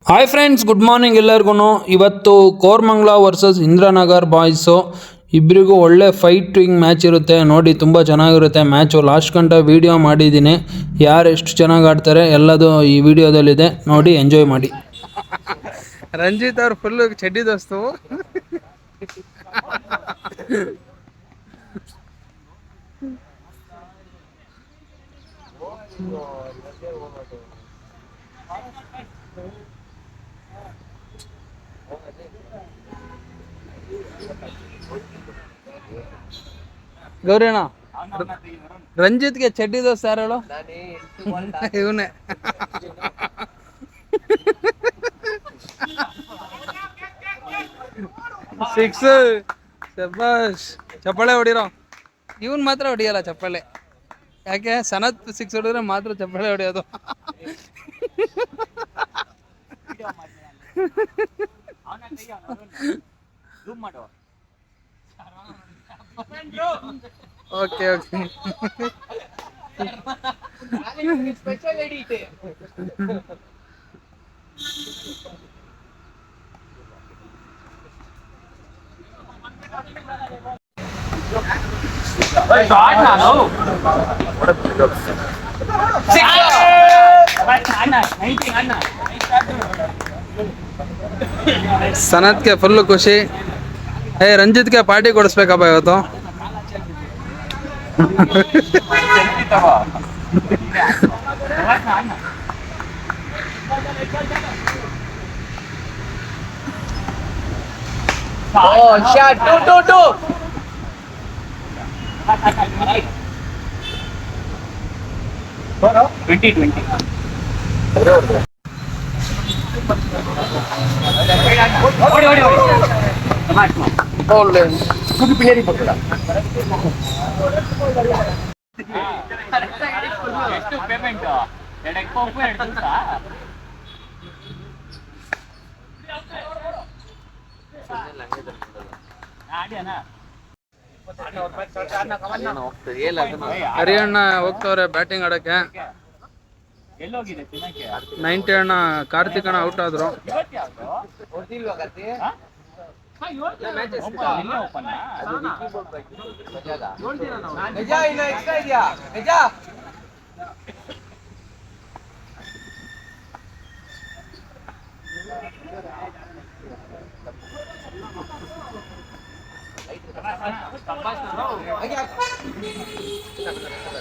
Hi friends, good morning ಎಲ್ಲರಿಗೂ. ಇವತ್ತು Koramangala versus Indiranagar boys ಇಬ್ಬರಿಗೂ ಒಳ್ಳೆ ಫೈಟಿಂಗ್ ಮ್ಯಾಚ್ ಇರುತ್ತೆ. ನೋಡಿ, ತುಂಬ ಚೆನ್ನಾಗಿರುತ್ತೆ ಮ್ಯಾಚು. ಲಾಸ್ಟ್ ಗಂಟ ವೀಡಿಯೋ ಮಾಡಿದ್ದೀನಿ. ಯಾರು ಎಷ್ಟು ಚೆನ್ನಾಗಿ ಆಡ್ತಾರೆ ಎಲ್ಲದು ಈ ವಿಡಿಯೋದಲ್ಲಿದೆ, ನೋಡಿ ಎಂಜಾಯ್ ಮಾಡಿ. ರಂಜಿತ್ ಅವ್ರು ಫುಲ್ ಚಡ್ಡಿ ದೋಸ್ತು. ಗೌರಿಯಣ್ಣ, ರಂಜಿತ್ಗೆ ಚಡ್ಡಿ ದೋಸ್ತ ಯಾರು ಹೇಳು? ಇವನೇ. ಸಿಕ್ಸ್, ಶಬಾಷ್. ಚಪ್ಪಾಳೆ ಹೊಡಿರೋ. ಇವನ್ ಮಾತ್ರ ಹೊಡಿಯಲ್ಲ ಚಪ್ಪಾಳೆ. ಯಾಕೆ? ಸನತ್ ಸಿಕ್ಸ್ ಹೊಡಿದ್ರೆ ಮಾತ್ರ ಚಪ್ಪಾಳೆ ಹೊಡಿಯೋದು. Okay okay. ಸನತ್ಗೆ ಫುಲ್ ಖುಷಿ. ರಂಜಿತ್ಗೆ ಪಾರ್ಟಿ ಕೊಡಿಸ್ಬೇಕಪ್ಪ ಇವತ್ತು. ಹರಿಯಣ್ಣ ಹೋಗ್ತವ್ರೆ ಬ್ಯಾಟಿಂಗ್ ಆಡಕ್ಕೆ. 90 ಅಣ್ಣ ಕಾರ್ತಿಕ್ ಅಣ್ಣ ಔಟ್ ಆದ್ರು.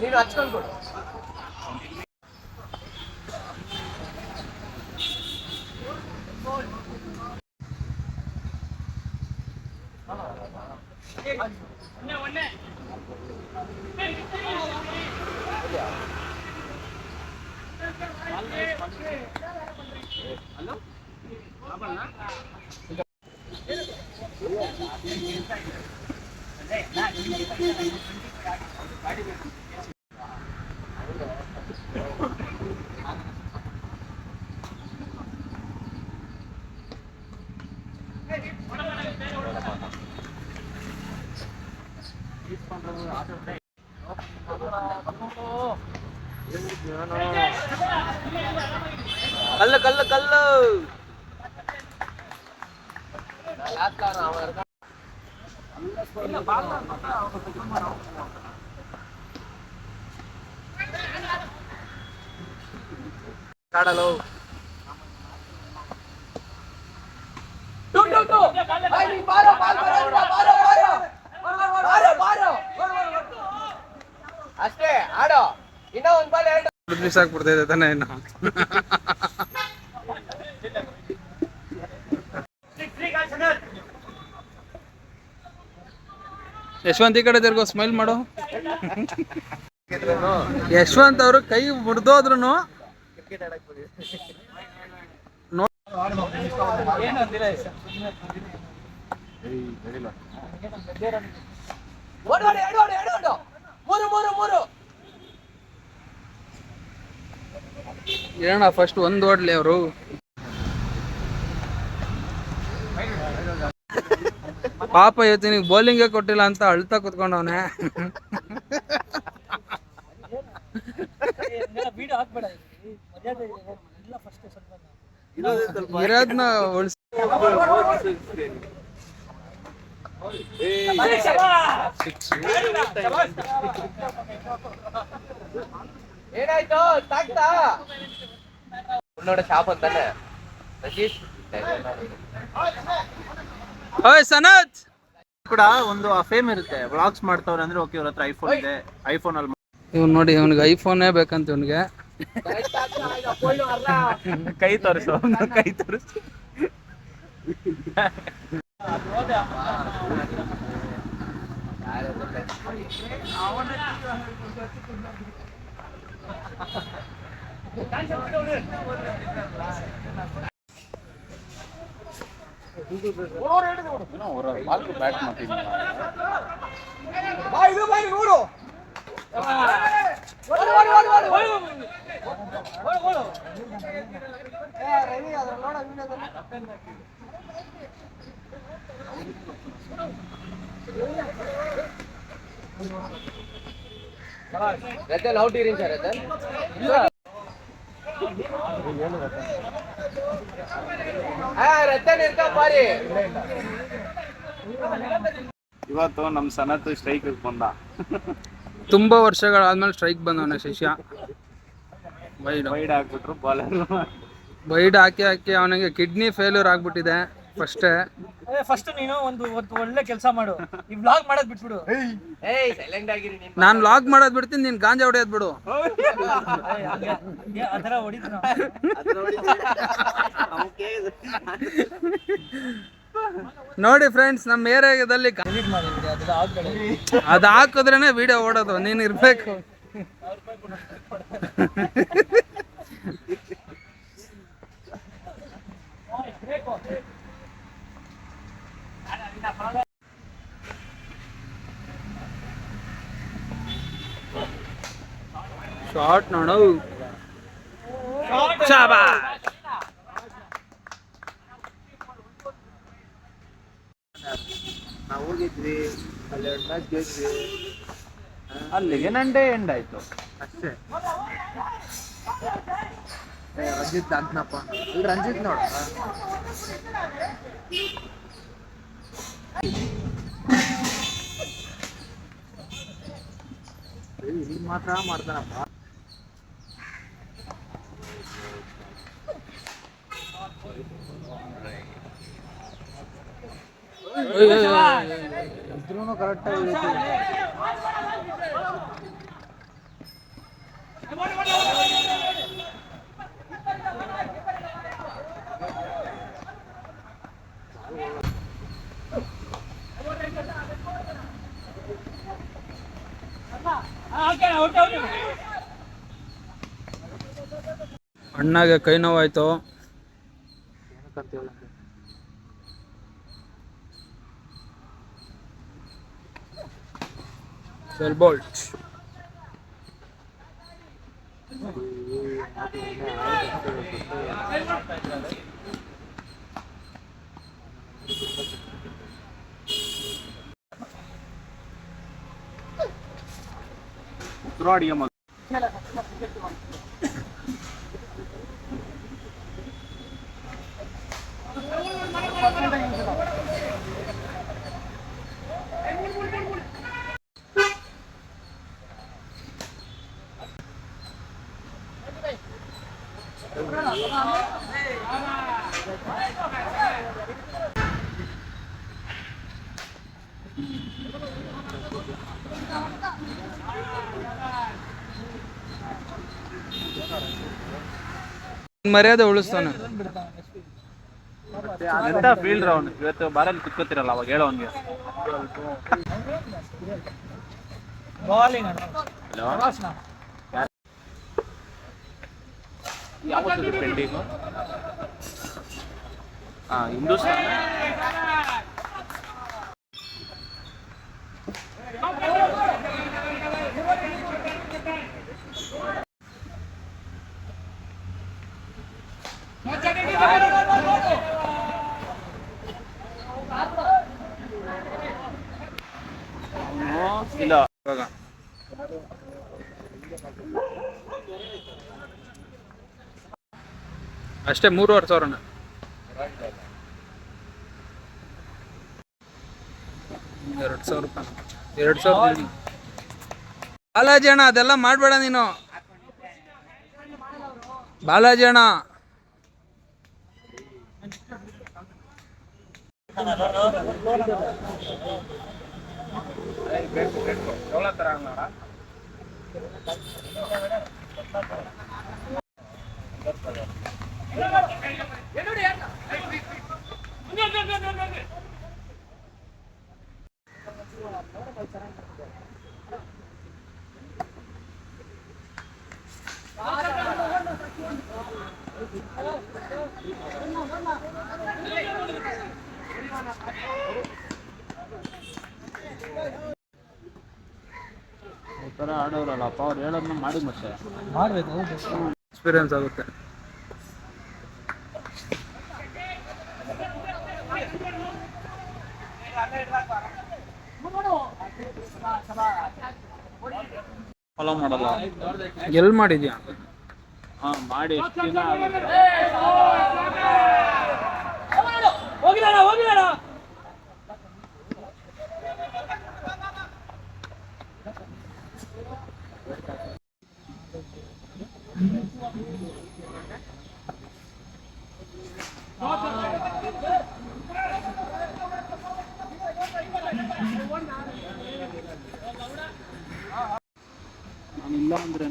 ನೀನು ಹಚ್ಕೊಂಡು ಕೊಡು. ಕಲ್ಲು ಕಲ್ಲು ಕಲ್ಲು. ಕಾಡಲು ಅಷ್ಟೇ ಆಡೋ. ಇನ್ನೂ ಒಂದ್ ಬಾಲ್ ಮಿಸ್ ಆಗ್ಬಿಡ್ತಾ ಇದೆ ತಾನೇ. ಇನ್ನು ಯಶವಂತ್ ಈ ಕಡೆ ತಿರ್ಗೋ, ಸ್ಮೈಲ್ ಮಾಡು. ಯಶವಂತ್ ಅವರು ಕೈ ಮುರಿದೋದ್ರು ಏನಣ್ಣ ಫಸ್ಟ್ ಒಂದ್ ಓಡ್ಲಿ ಅವರು. ಪಾಪ ಇವತ್ತಿನಿಗೆ ಬೌಲಿಂಗೇ ಕೊಟ್ಟಿಲ್ಲ ಅಂತ ಅಳ್ತಾ ಕುತ್ಕೊಂಡವನೆ. ಇರೋದ್ನ ಉಳಿಸ್ ಏನಾಯ್ತು ತಾಕ್ತಾ ಉನ್ನೋಡ ಶಾಪ್ ಅಂತಾನೆ ರಶೀಶ್ ಓಯ್ ಸನತ್ ಕೂಡ ಒಂದು ಫೇಮ್ ಇರುತ್ತೆ ವ್ಲಾಗ್ಸ್ ಮಾಡ್ತಾವ್ರೆ ಅಂದ್ರೆ ಓಕೆ ಇವ್ರ ಹತ್ರ ಐಫೋನ್ ಇದೆ ಐಫೋನ್ ಅಲ್ಲಿ ಇವ್ನು ನೋಡಿ ಇವ್ನಿಗೆ ಐಫೋನೇ ಬೇಕಂತ ಇವ್ನಿಗೆ ಕೈ ತೋರಿಸು ಕೈ ತೋರಿಸು ಬ್ಯಾಟ್ ಮಾಡ್ತೀನಿ ರತನ್ ಔಟ್ ಇರೀನ್ ಸರ್ ರತನ್ ರತನ್ ಇರ್ತಾ ಪಾರಿ ಇವತ್ತು ನಮ್ ಸನತ್ ಸ್ಟ್ರೈಕ್ ಬಂದ ತುಂಬಾ ವರ್ಷಗಳಾದ್ಮೇಲೆ ಸ್ಟ್ರೈಕ್ ಬಂದವನೆ ಶಿಷ್ಯ ವೈಡ್ ಹಾಕ್ಬಿಟ್ರು ಬಾಲರ್ ಬೈಡ್ ಹಾಕಿ ಹಾಕಿ ಅವನಿಗೆ ಕಿಡ್ನಿ ಫೇಲ್ಯೂರ್ ಆಗ್ಬಿಟ್ಟಿದೆ ಫಸ್ಟ್ ನೀನು ಒಂದು ಒಳ್ಳೆ ಕೆಲಸ ಮಾಡು ಈ ವ್ಲಾಗ್ ಮಾಡೋದ್ ಬಿಟ್ಬಿಡು ಏಯ್ ಸೈಲೆಂಟ್ ಆಗಿರಿ ನಿಮ್ಮ ನಾನು ಲಾಗ್ ಮಾಡೋದ್ ಬಿಡ್ತೀನಿ, ನೀನ್ ಗಾಂಜಾ ಹೊಡೆಯೋದ್ ಬಿಡು. ಅದರ ಹೊಡಿದ್ರು ನೋಡಿ ಫ್ರೆಂಡ್ಸ್, ನಮ್ಮ ಏರಿಯಾದಲ್ಲಿ ಅದ್ ಹಾಕಿದ್ರೇನೆ ವಿಡಿಯೋ ಓಡೋದು, ನೀನ್ ಇರ್ಬೇಕು. ಶಾರ್ಟ್ ನೋಡು, ಶಾಬಾಷ್. ನಾವು ಹೋಗಿದ್ವಿ, ಅಲ್ಲಿ 2 ಮ್ಯಾಚ್ ಗೆದ್ವಿ, ಅಲ್ಲಿಗೆ ನಂಡೆ ಎಂಡ್ ಆಯ್ತು ಅಷ್ಟೇ. ರಂಜಿತ್ ಅಂತನಪ್ಪ, ಇಲ್ಲಿ ರಂಜಿತ್ ನೋಡ ಇಲ್ಲಿ ಮಾತ್ರ ಮಾಡ್ತಾನಪ್ಪ. ಇದ್ರೂ ಕರೆಕ್ಟಾಗಿ ಅಣ್ಣಗೆ ಕೈ ನೋವಾಯ್ತು. ಸೆಲ್ ಬೋಲ್ಟ್ ಉತ್ತರಾಡಿಯ ಮಗ ಮರ್ಯಾದೆ ಉಳಿಸ್ತಾನೆ. ಎಂತ ಫೀಲ್ಡ್ ಅವನು ಇವತ್ತು ಬಾರಲ್ಲಿ ಕುತ್ಕೋತಿರಲ್ಲ, ಅವಾಗ ಹೇಳೋ ಅವನಿಗೆ. ಯಾವತ್ತು ಪೆಂಡಿಂಗು? ಹಿಂದೂಸ್ತಾನ ಇಲ್ಲ ಇವಾಗ ಅಷ್ಟೇ 3,500. ₹2,000. 2,000. ಬಾಲಾಜಿ ಅಣ್ಣ ಅದೆಲ್ಲ ಮಾಡಬೇಡ ನೀನು. ಬಾಲಾಜಿ ಅಣ್ಣ ಈ ಥರ ಆಡೋರಲ್ಲಪ್ಪ, ಅವ್ರು ಹೇಳೋದನ್ನ ಮಾಡಿ ಮತ್ತೆ ಮಾಡಬೇಕು. ಎಕ್ಸ್ಪೀರಿಯನ್ಸ್ ಆಗುತ್ತೆ. ಫಾಲೋ ಮಾಡಲ್ಲ. ಎಲ್ಲಿ ಮಾಡಿದ್ಯಾ? ಹಾಂ, ಮಾಡಿ ಎಷ್ಟು ದಿನ ಆಗುತ್ತೆ? ಹೋಗಿಲ್ಲ. ನಾನಿಲ್ಲ ಅಂದರೆ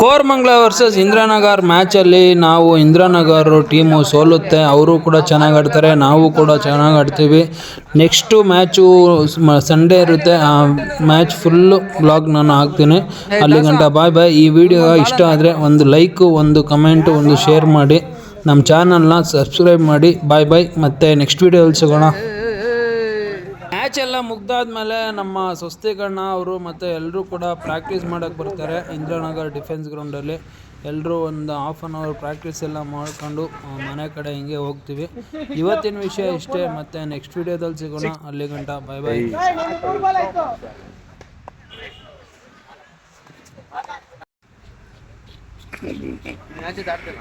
ಕೋರ್ಮಂಗ್ಲ ವರ್ಸಸ್ ಇಂದ್ರಾನಗರ್ ಮ್ಯಾಚಲ್ಲಿ ನಾವು ಇಂದ್ರಾನಗರ್ ಟೀಮು ಸೋಲುತ್ತೆ. ಅವರು ಕೂಡ ಚೆನ್ನಾಗಿ ಆಡ್ತಾರೆ, ನಾವು ಕೂಡ ಚೆನ್ನಾಗಿ ಆಡ್ತೀವಿ. ನೆಕ್ಸ್ಟು ಮ್ಯಾಚು ಸಂಡೇ ಇರುತ್ತೆ. ಆ ಮ್ಯಾಚ್ ಫುಲ್ಲು ಬ್ಲಾಗ್ ನಾನು ಹಾಕ್ತೀನಿ. ಅಲ್ಲಿ ಗಂಟ ಬಾಯ್ ಬಾಯ್. ಈ ವಿಡಿಯೋ ಇಷ್ಟ ಆದರೆ ಒಂದು ಲೈಕು, ಒಂದು ಕಮೆಂಟು, ಒಂದು ಶೇರ್ ಮಾಡಿ. ನಮ್ಮ ಚಾನಲ್ನ ಸಬ್ಸ್ಕ್ರೈಬ್ ಮಾಡಿ. ಬಾಯ್ ಬಾಯ್. ಮತ್ತು ನೆಕ್ಸ್ಟ್ ವಿಡಿಯೋದಲ್ಲಿ ಸಿಗೋಣ. ಮ್ಯಾಚ್ ಎಲ್ಲ ಮುಗ್ದಾದ್ಮೇಲೆ ನಮ್ಮ ಸ್ವಸ್ತಿಕಣ್ಣ ಅವರು ಮತ್ತು ಎಲ್ಲರೂ ಕೂಡ ಪ್ರಾಕ್ಟೀಸ್ ಮಾಡೋಕ್ಕೆ ಬರ್ತಾರೆ ಇಂದ್ರಾನಗರ್ ಡಿಫೆನ್ಸ್ ಗ್ರೌಂಡಲ್ಲಿ. ಎಲ್ಲರೂ ಒಂದು ಹಾಫ್ ಆನ್ ಅವರ್ ಪ್ರಾಕ್ಟೀಸ್ ಎಲ್ಲ ಮಾಡ್ಕೊಂಡು ಮನೆ ಕಡೆ ಹಿಂಗೆ ಹೋಗ್ತೀವಿ. ಇವತ್ತಿನ ವಿಷಯ ಇಷ್ಟೇ. ಮತ್ತು ನೆಕ್ಸ್ಟ್ ವಿಡಿಯೋದಲ್ಲಿ ಸಿಗೋಣ. ಅಲ್ಲಿ ಗಂಟ ಬಾಯ್ ಬಾಯ್. ಮ್ಯಾಚ್ ಆಡ್ತಿಲ್ಲ.